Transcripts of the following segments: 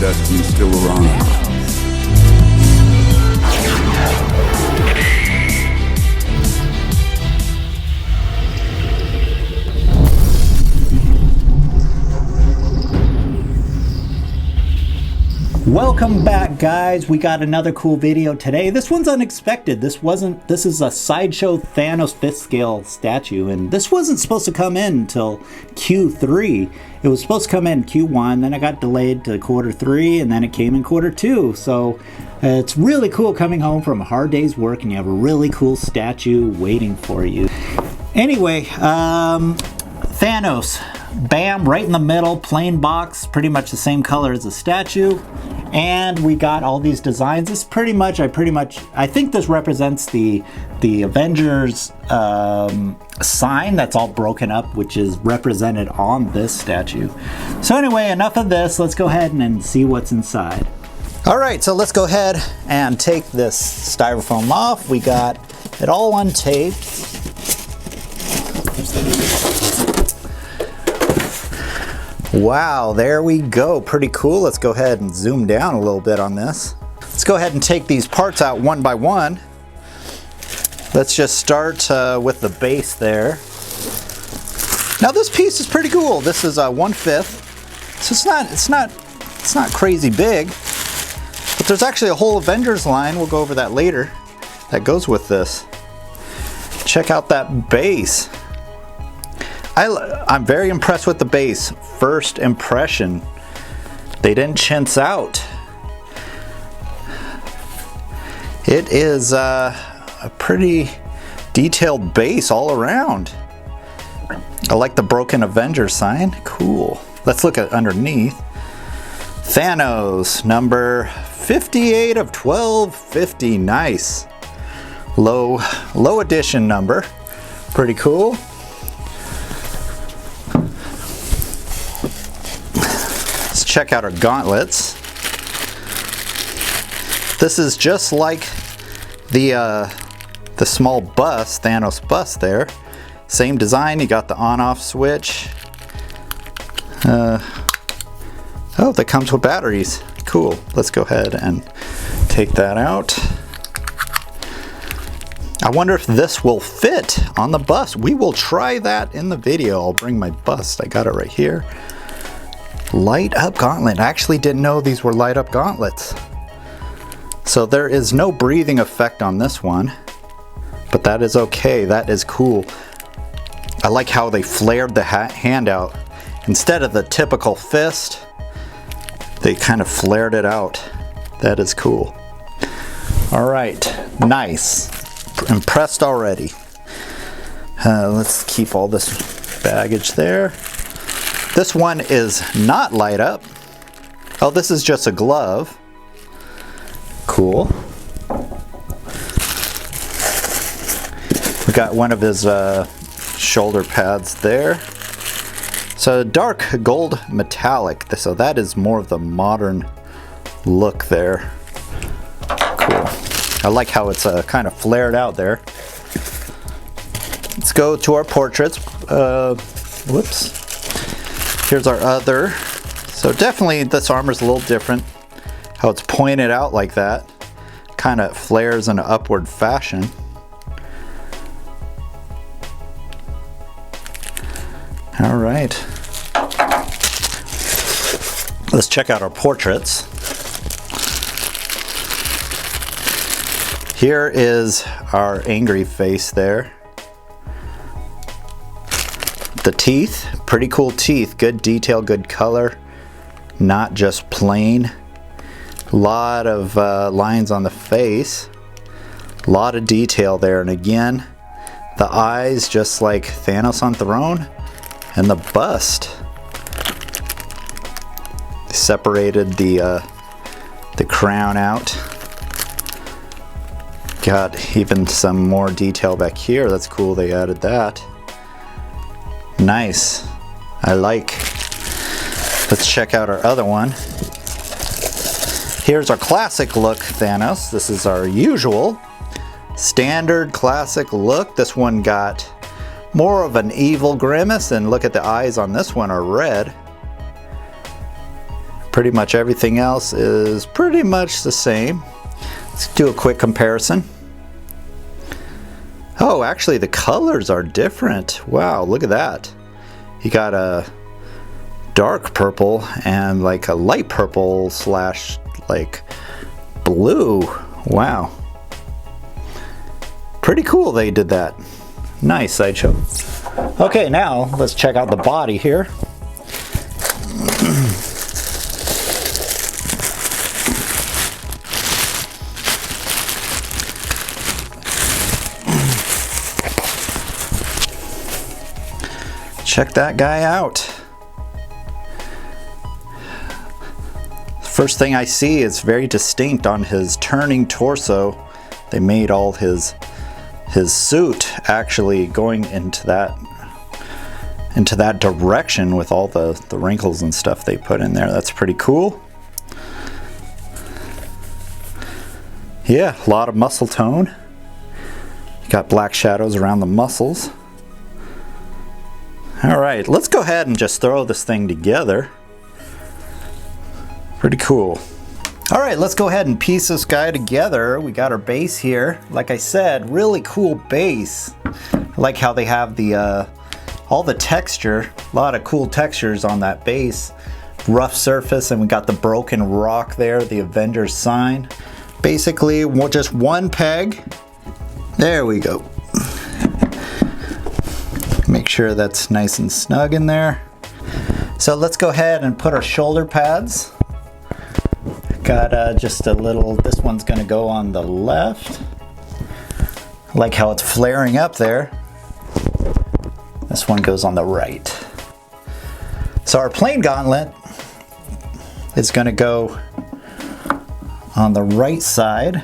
destiny still around. Welcome back, guys. We got another cool video today. This one's unexpected. This is a Sideshow Thanos 5th scale statue, and this wasn't supposed to come in until Q3. It was supposed to come in Q1, then it got delayed to Q3, and then it came in Q2. So it's really cool coming home from a hard day's work and you have a really cool statue waiting for you. Anyway, Thanos. Bam, right in the middle, plain box, pretty much the same color as the statue. And we got all these designs. This pretty much, I think this represents the Avengers sign that's all broken up, which is represented on this statue. So anyway, enough of this. Let's go ahead and see what's inside. All right, so let's go ahead and take this styrofoam off. We got it all untaped. Wow, there we go. Pretty cool. Let's go ahead and zoom down a little bit on this. Let's go ahead and take these parts out one by one. Let's just start with the base there. Now this piece is pretty cool. This is 1/5, so it's not crazy big. But there's actually a whole Avengers line. We'll go over that later. That goes with this. Check out that base. I'm very impressed with the base. First impression. They didn't chintz out. It is a pretty detailed base all around. I like the broken Avenger sign. Cool. Let's look at underneath. Thanos, number 58 of 1250. Nice. Low edition number. Pretty cool. Check out our gauntlets. This is just like the small bust, Thanos bust there. Same design, you got the on-off switch. Oh, that comes with batteries. Cool. Let's go ahead and take that out. I wonder if this will fit on the bust. We will try that in the video. I'll bring my bust. I got it right here. Light up gauntlet. I actually didn't know these were light up gauntlets. So there is no breathing effect on this one, but that is okay. That is cool. I like how they flared the hand out. Instead of the typical fist, they kind of flared it out. That is cool. All right, nice. Impressed already. Let's keep all this baggage there. This one is not light up. Oh, this is just a glove. Cool. We got one of his shoulder pads there. So dark gold metallic. So that is more of the modern look there. Cool. I like how it's kind of flared out there. Let's go to our portraits. Whoops. Here's our other. So definitely this armor's a little different. How it's pointed out like that. Kind of flares in an upward fashion. All right. Let's check out our portraits. Here is our angry face there. The teeth, pretty cool teeth, good detail, good color, not just plain. A lot of lines on the face, a lot of detail there, and again, the eyes just like Thanos on Throne, and the bust. They separated the crown out. Got even some more detail back here. That's cool. They added that. Nice. I like. Let's check out our other one. Here's our classic look Thanos. This is our usual standard classic look. This one got more of an evil grimace, and look at the eyes on this one are red. Pretty much everything else is pretty much the same. Let's do a quick comparison. Oh, actually the colors are different. Wow, look at that. You got a dark purple and like a light purple slash like blue. Wow. Pretty cool they did that. Nice, Sideshow. Okay, now let's check out the body here. Check that guy out. First thing I see is very distinct on his turning torso. They made all his suit actually going into that direction with all the wrinkles and stuff they put in there. That's pretty cool. Yeah, a lot of muscle tone. Got black shadows around the muscles. All right, let's go ahead and just throw this thing together. Pretty cool. All right, let's go ahead and piece this guy together. We got our base here. Like I said, really cool base. I like how they have the all the texture, a lot of cool textures on that base. Rough surface, and we got the broken rock there, the Avenger sign. Basically, just one peg. There we go. Make sure that's nice and snug in there. So let's go ahead and put our shoulder pads. Got just a little, this one's gonna go on the left. I like how it's flaring up there. This one goes on the right. So our plain gauntlet is gonna go on the right side.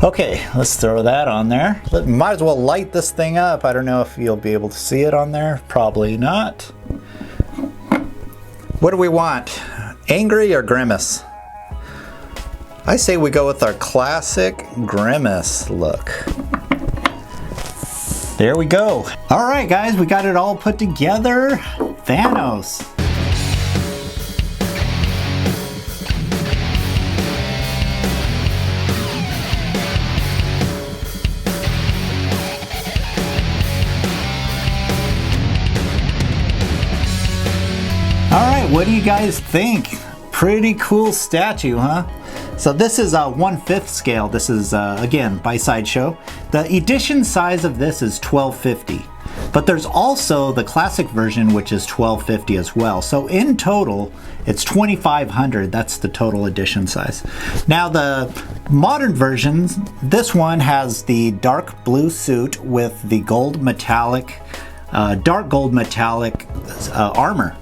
Okay, let's throw that on there. Might as well light this thing up. I don't know if you'll be able to see it on there. Probably not. What do we want? Angry or Grimace? I say we go with our classic Grimace look. There we go. All right, guys, we got it all put together. Thanos. What do you guys think? Pretty cool statue, huh? So this is a 1/5 scale. This is, again, by Sideshow. The edition size of this is 1250. But there's also the classic version, which is 1250 as well. So in total, it's 2500. That's the total edition size. Now the modern versions, this one has the dark blue suit with the gold metallic, dark gold metallic armor.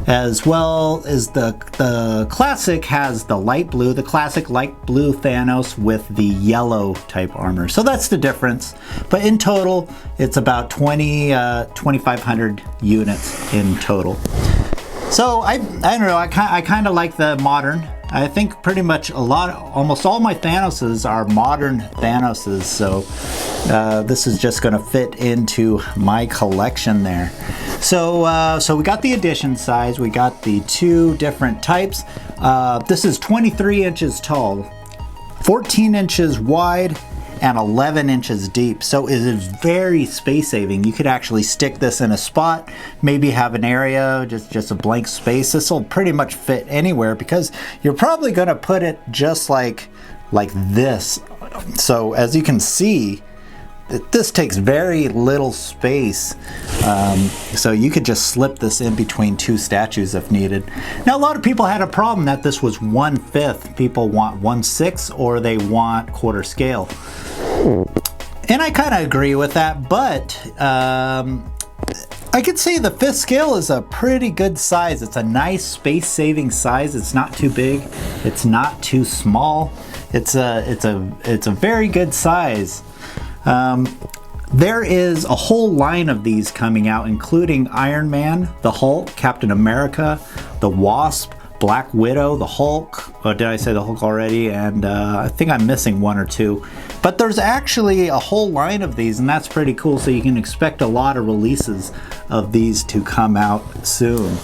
As well as the classic has the light blue, the classic light blue Thanos with the yellow type armor. So that's the difference. But in total, it's about 2,500 units in total. So I don't know, I kind of like the modern. I think pretty much almost all my Thanoses are modern Thanoses. So this is just gonna fit into my collection there. So we got the edition size, we got the two different types. This is 23 inches tall, 14 inches wide, and 11 inches deep. So it is very space saving. You could actually stick this in a spot, maybe have an area, just a blank space. This will pretty much fit anywhere because you're probably gonna put it just like this. So as you can see, this takes very little space, so you could just slip this in between two statues if needed. Now a lot of people had a problem that this was 1/5. People want 1/6 or they want quarter scale. And I kind of agree with that, but I could say the 5th scale is a pretty good size. It's a nice space-saving size. It's not too big. It's not too small. It's a very good size. There is a whole line of these coming out, including Iron Man, the Hulk, Captain America, the Wasp, Black Widow, the Hulk. Oh, did I say the Hulk already? And I think I'm missing one or two. But there's actually a whole line of these, and that's pretty cool. So you can expect a lot of releases of these to come out soon.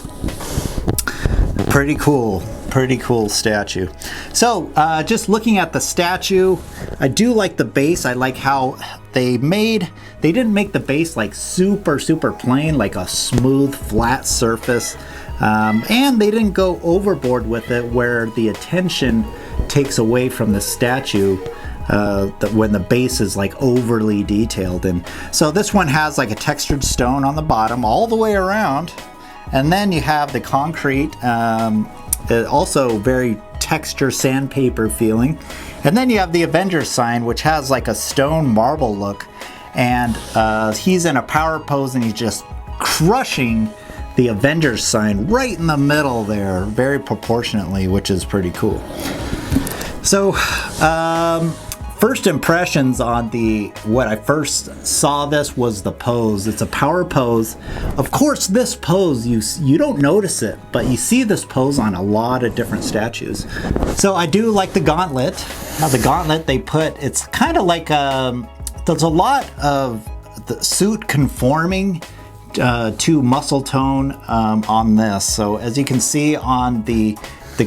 Pretty cool. pretty cool statue. So just looking at the statue, I do like the base. I like how they didn't make the base like super plain, like a smooth flat surface, and they didn't go overboard with it where the attention takes away from the statue when the base is like overly detailed. And so this one has like a textured stone on the bottom all the way around, and then you have the concrete, also very texture sandpaper feeling, and then you have the Avenger sign, which has like a stone marble look, and he's in a power pose and he's just crushing the Avenger sign right in the middle there, very proportionately, which is pretty cool. So first impressions on what I first saw this was the pose. It's a power pose. Of course, this pose, you don't notice it, but you see this pose on a lot of different statues. So I do like the gauntlet. Now the gauntlet it's kind of like, there's a lot of the suit conforming to muscle tone on this. So as you can see on the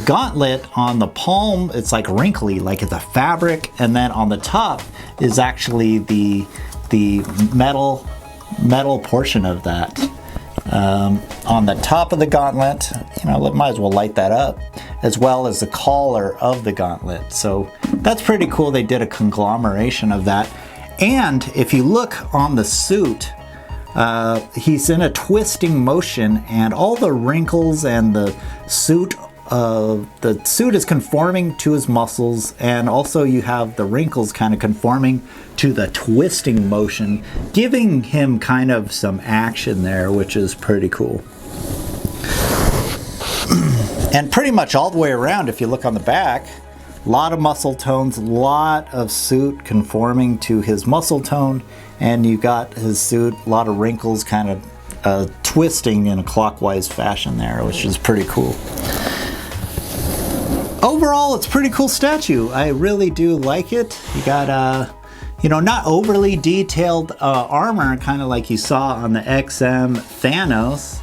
gauntlet on the palm, it's like wrinkly, like it's a fabric, and then on the top is actually the metal portion of that. On the top of the gauntlet, might as well light that up, as well as the collar of the gauntlet. So that's pretty cool. They did a conglomeration of that. And if you look on the suit, he's in a twisting motion, and all the wrinkles and the suit is conforming to his muscles, and also you have the wrinkles kind of conforming to the twisting motion, giving him kind of some action there, which is pretty cool. And pretty much all the way around, if you look on the back, a lot of muscle tones, a lot of suit conforming to his muscle tone, and you got his suit, a lot of wrinkles kind of twisting in a clockwise fashion there, which is pretty cool. Overall, it's a pretty cool statue. I really do like it. You got, not overly detailed armor, kind of like you saw on the XM Thanos.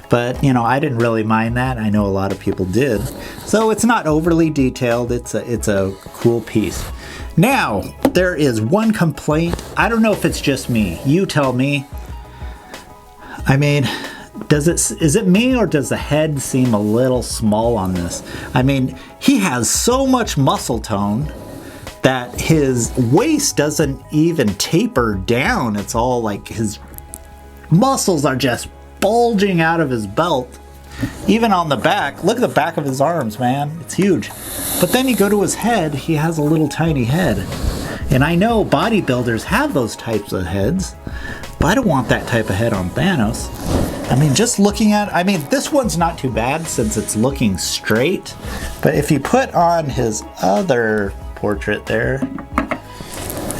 But, I didn't really mind that. I know a lot of people did. So it's not overly detailed. It's a cool piece. Now, there is one complaint. I don't know if it's just me. You tell me. I mean, is it me, or does the head seem a little small on this? I mean, he has so much muscle tone that his waist doesn't even taper down. It's all like his muscles are just bulging out of his belt. Even on the back, look at the back of his arms, man. It's huge. But then you go to his head, he has a little tiny head. And I know bodybuilders have those types of heads, but I don't want that type of head on Thanos. I mean, just looking at, this one's not too bad since it's looking straight. But if you put on his other portrait there,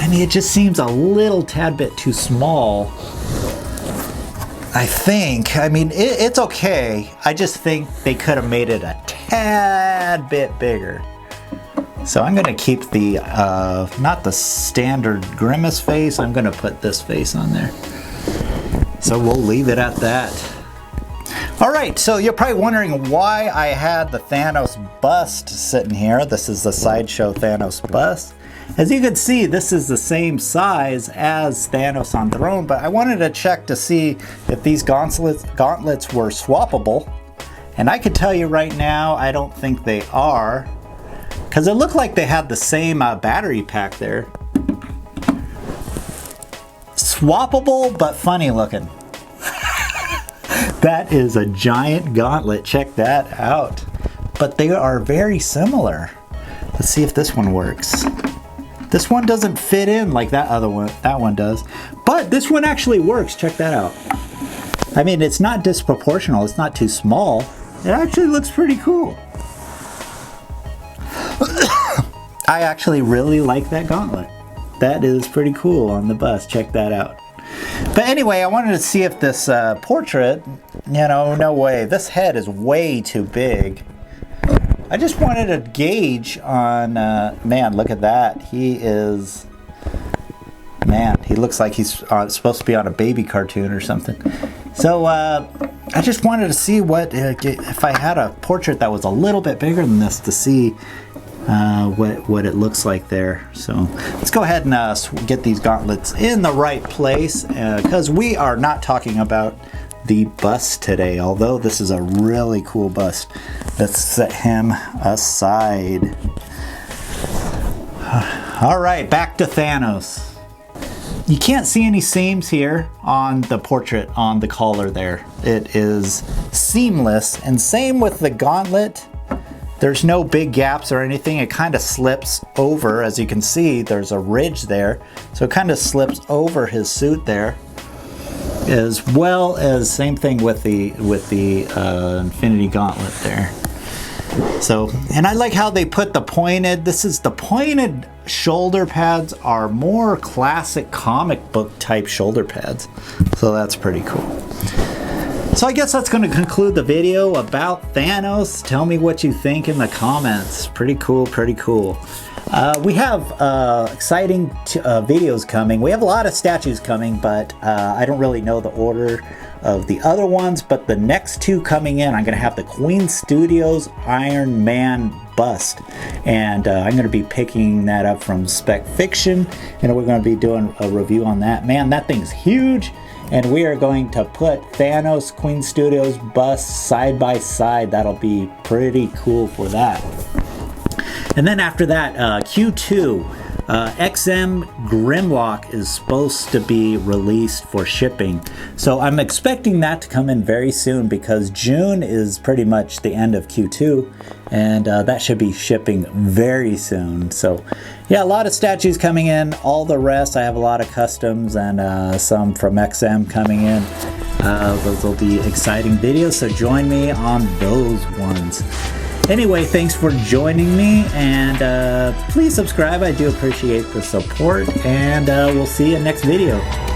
it just seems a little tad bit too small. I think. It's okay. I just think they could have made it a tad bit bigger. So I'm going to keep the, not the standard Grimace face. I'm going to put this face on there. So we'll leave it at that. All right, so you're probably wondering why I had the Thanos bust sitting here. This is the Sideshow Thanos bust. As you can see, this is the same size as Thanos on throne, but I wanted to check to see if these gauntlets were swappable. And I can tell you right now, I don't think they are, because it looked like they had the same battery pack there. Swappable, but funny looking. That is a giant gauntlet. Check that out. But they are very similar. Let's see if this one works. This one doesn't fit in like that one does. But this one actually works. Check that out. It's not disproportional. It's not too small. It actually looks pretty cool. I actually really like that gauntlet. That is pretty cool on the bust. Check that out. But anyway, I wanted to see if this portrait, no way. This head is way too big. I just wanted to gauge on, man, look at that. He looks like he's supposed to be on a baby cartoon or something. So I just wanted to see what if I had a portrait that was a little bit bigger than this to see what it looks like there. So let's go ahead and get these gauntlets in the right place, because we are not talking about the bust today, although this is a really cool bust. Let's set him aside. All right, back to Thanos. You can't see any seams here on the portrait on the collar there. It is seamless, and same with the gauntlet. There's no big gaps or anything. It kind of slips over. As you can see, there's a ridge there. So it kind of slips over his suit there. As well as same thing with the Infinity Gauntlet there. So, and I like how they put the pointed, the pointed shoulder pads are more classic comic book type shoulder pads. So that's pretty cool. So I guess that's going to conclude the video about Thanos. Tell me what you think in the comments. Pretty cool, pretty cool. We have exciting videos coming. We have a lot of statues coming, but I don't really know the order of the other ones. But the next two coming in, I'm going to have the Queen Studios Iron Man bust. And I'm going to be picking that up from Spec Fiction. And we're going to be doing a review on that. Man, that thing's huge. And we are going to put Thanos Queen Studios bust side by side. That'll be pretty cool for that. And then after that, Q2, XM Grimlock is supposed to be released for shipping. So I'm expecting that to come in very soon, because June is pretty much the end of Q2. And that should be shipping very soon. So yeah, a lot of statues coming in. All the rest, I have a lot of customs and some from XM coming in. Those will be exciting videos, so join me on those ones. Anyway, thanks for joining me, and please subscribe. I do appreciate the support, and we'll see you next video.